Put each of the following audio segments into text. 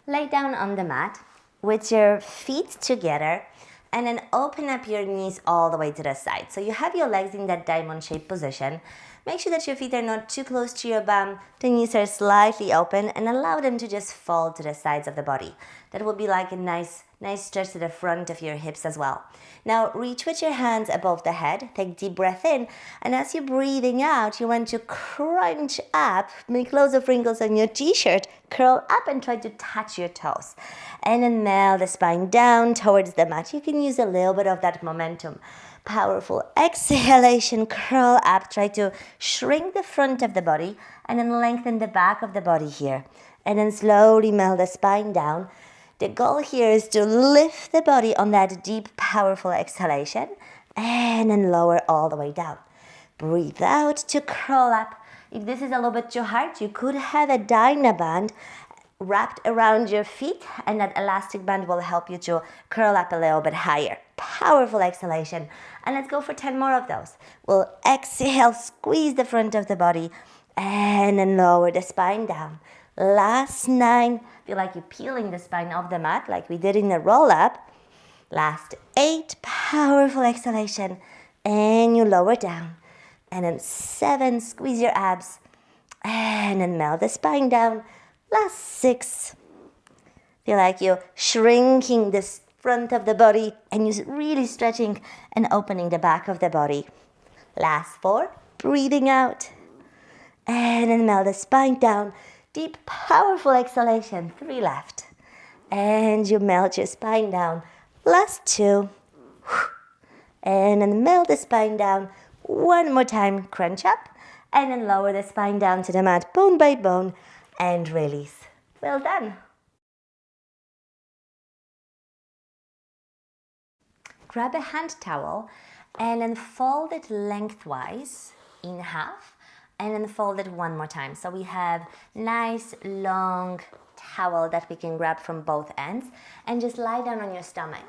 Lay down on the mat with your feet together and then open up your knees all the way to the side. So you have your legs in that diamond-shaped position. Make sure that your feet are not too close to your bum. The knees are slightly open and allow them to just fall to the sides of the body. That will be like a nice stretch to the front of your hips as well. Now reach with your hands above the head. Take deep breath in. And as you're breathing out, you want to crunch up. Make loads of wrinkles on your t-shirt. Curl up and try to touch your toes. And then melt the spine down towards the mat. You can use a little bit of that momentum. Powerful exhalation, curl up. Try to shrink the front of the body and then lengthen the back of the body here. And then slowly melt the spine down. The goal here is to lift the body on that deep, powerful exhalation and then lower all the way down. Breathe out to curl up. If this is a little bit too hard, you could have a Dynaband wrapped around your feet, and that elastic band will help you to curl up a little bit higher. Powerful exhalation. And let's go for 10 more of those. We'll exhale, squeeze the front of the body, and then lower the spine down. Last 9. Feel like you're peeling the spine off the mat like we did in the roll-up. Last 8. Powerful exhalation. And you lower down. And then 7. Squeeze your abs. And then melt the spine down. Last 6. Feel like you're shrinking the front of the body and you're really stretching and opening the back of the body. Last 4. Breathing out. And then melt the spine down. Deep, powerful exhalation. 3 left. And you melt your spine down. Last 2. And then melt the spine down. One more time. Crunch up. And then lower the spine down to the mat, bone by bone. And release. Well done. Grab a hand towel and then fold it lengthwise in half and then fold it one more time. So we have nice long towel that we can grab from both ends and just lie down on your stomach.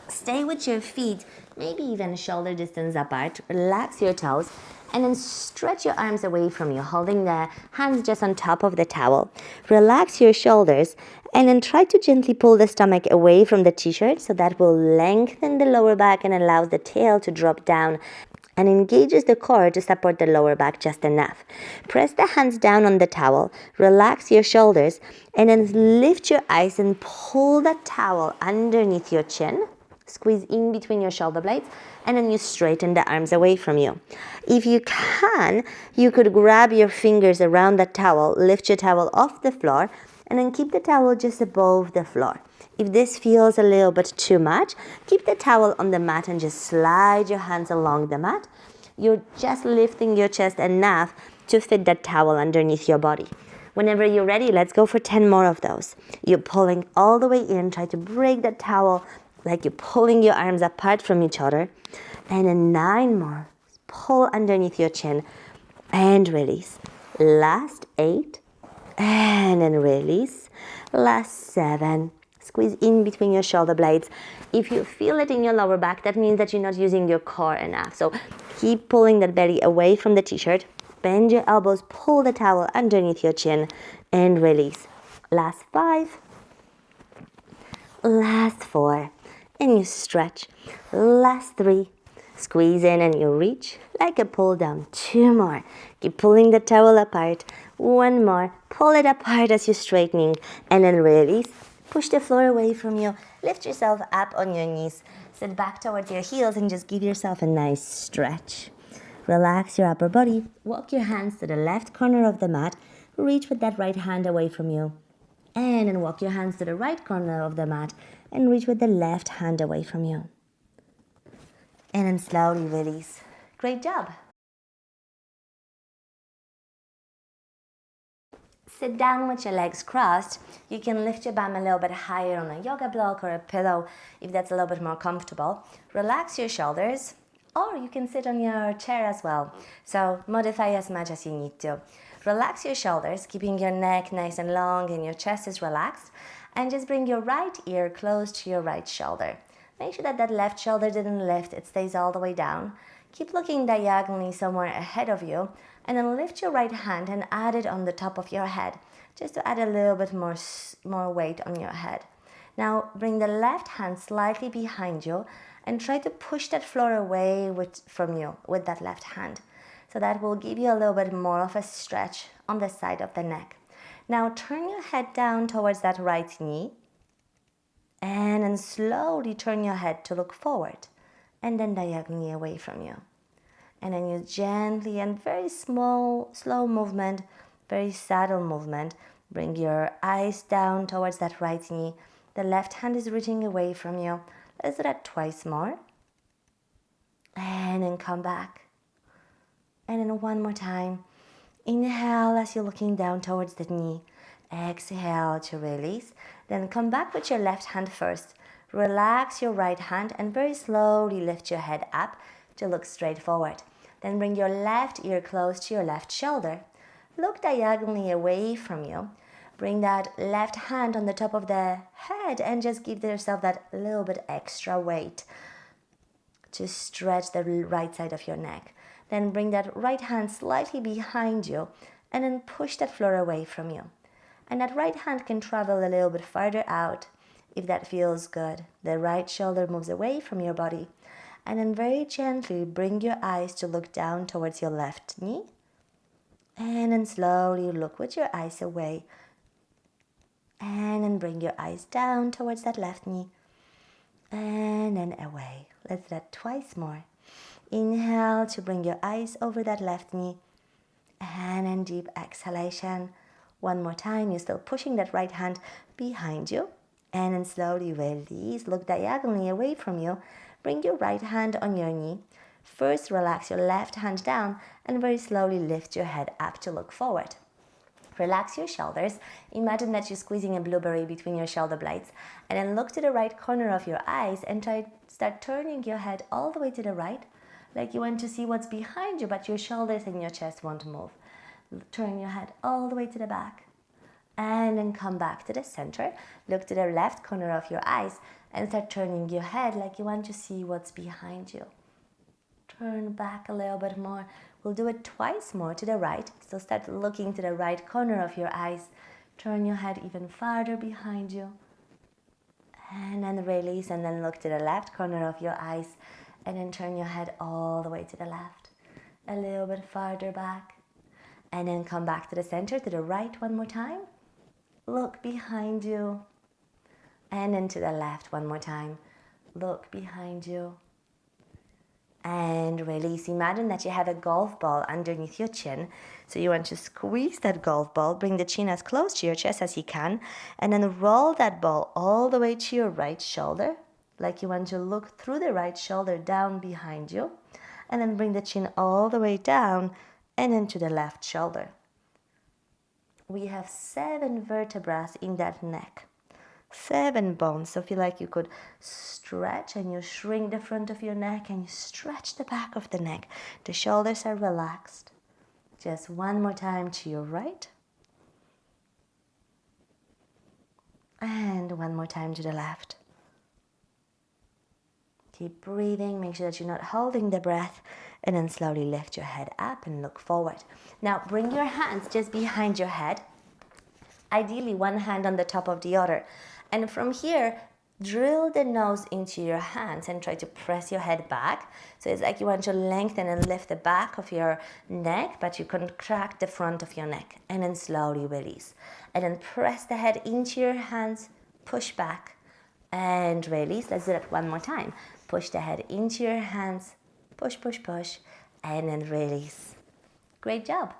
Stay with your feet, maybe even shoulder distance apart. Relax your toes and then stretch your arms away from you, holding the hands just on top of the towel. Relax your shoulders and then try to gently pull the stomach away from the t-shirt so that will lengthen the lower back and allows the tail to drop down and engages the core to support the lower back just enough. Press the hands down on the towel, relax your shoulders, and then lift your eyes and pull that towel underneath your chin. Squeeze in between your shoulder blades and then you straighten the arms away from you. If you can, you could grab your fingers around the towel, lift your towel off the floor and then keep the towel just above the floor. If this feels a little bit too much, keep the towel on the mat and just slide your hands along the mat. You're just lifting your chest enough to fit that towel underneath your body. Whenever you're ready, let's go for 10 more of those. You're pulling all the way in, try to break that towel like you're pulling your arms apart from each other. And then 9 more. Pull underneath your chin and release. Last 8 and then release. Last 7. Squeeze in between your shoulder blades. If you feel it in your lower back, that means that you're not using your core enough. So keep pulling that belly away from the t-shirt. Bend your elbows, pull the towel underneath your chin and release. Last 5. Last 4. And you stretch. Last 3. Squeeze in and you reach like a pull down. 2 more. Keep pulling the towel apart. 1 more. Pull it apart as you're straightening and then release. Push the floor away from you. Lift yourself up on your knees. Sit back towards your heels and just give yourself a nice stretch. Relax your upper body. Walk your hands to the left corner of the mat. Reach with that right hand away from you. And then walk your hands to the right corner of the mat and reach with the left hand away from you. And then slowly release. Great job. Sit down with your legs crossed. You can lift your bum a little bit higher on a yoga block or a pillow if that's a little bit more comfortable. Relax your shoulders, or you can sit on your chair as well. So modify as much as you need to. Relax your shoulders, keeping your neck nice and long and your chest is relaxed. And just bring your right ear close to your right shoulder. Make sure that that left shoulder didn't lift, it stays all the way down. Keep looking diagonally somewhere ahead of you And then lift your right hand and add it on the top of your head, just to add a little bit more weight on your head. Now bring the left hand slightly behind you and try to push that floor away from you with that left hand. So that will give you a little bit more of a stretch on the side of the neck. Now turn your head down towards that right knee and then slowly turn your head to look forward and then diagonally away from you. And then you gently and very slow movement, very subtle movement, bring your eyes down towards that right knee. The left hand is reaching away from you. Let's do that twice more. And then come back. And then one more time. Inhale as you're looking down towards the knee. Exhale to release. Then come back with your left hand first. Relax your right hand and very slowly lift your head up to look straight forward. Then bring your left ear close to your left shoulder. Look diagonally away from you. Bring that left hand on the top of the head and just give yourself that little bit extra weight to stretch the right side of your neck. Then bring that right hand slightly behind you and then push that floor away from you. And that right hand can travel a little bit farther out if that feels good. The right shoulder moves away from your body. And then very gently bring your eyes to look down towards your left knee. And then slowly look with your eyes away. And then bring your eyes down towards that left knee. And then away. Let's do that twice more. Inhale to bring your eyes over that left knee. And then deep exhalation. One more time. You're still pushing that right hand behind you. And then slowly release. Look diagonally away from you. Bring your right hand on your knee. First, relax your left hand down and very slowly lift your head up to look forward. Relax your shoulders. Imagine that you're squeezing a blueberry between your shoulder blades. And then look to the right corner of your eyes and start turning your head all the way to the right, like you want to see what's behind you, but your shoulders and your chest won't move. Turn your head all the way to the back. And then come back to the center. Look to the left corner of your eyes and start turning your head like you want to see what's behind you. Turn back a little bit more. We'll do it twice more to the right. So start looking to the right corner of your eyes. Turn your head even farther behind you. And then release and then look to the left corner of your eyes. And then turn your head all the way to the left. A little bit farther back. And then come back to the center, to the right one more time. Look behind you. And then to the left one more time. Look behind you. And release. Imagine that you have a golf ball underneath your chin. So you want to squeeze that golf ball, bring the chin as close to your chest as you can, and then roll that ball all the way to your right shoulder, like you want to look through the right shoulder down behind you, and then bring the chin all the way down and into the left shoulder. We have 7 vertebrae in that neck. 7 bones. So feel like you could stretch and you shrink the front of your neck and you stretch the back of the neck. The shoulders are relaxed. Just one more time to your right. And one more time to the left. Keep breathing. Make sure that you're not holding the breath. And then slowly lift your head up and look forward. Now bring your hands just behind your head. Ideally one hand on the top of the other. And from here, drill the nose into your hands and try to press your head back. So it's like you want to lengthen and lift the back of your neck, but you contract the front of your neck. And then slowly release. And then press the head into your hands, push back, and release. Let's do that one more time. Push the head into your hands, push, push, push, and then release. Great job.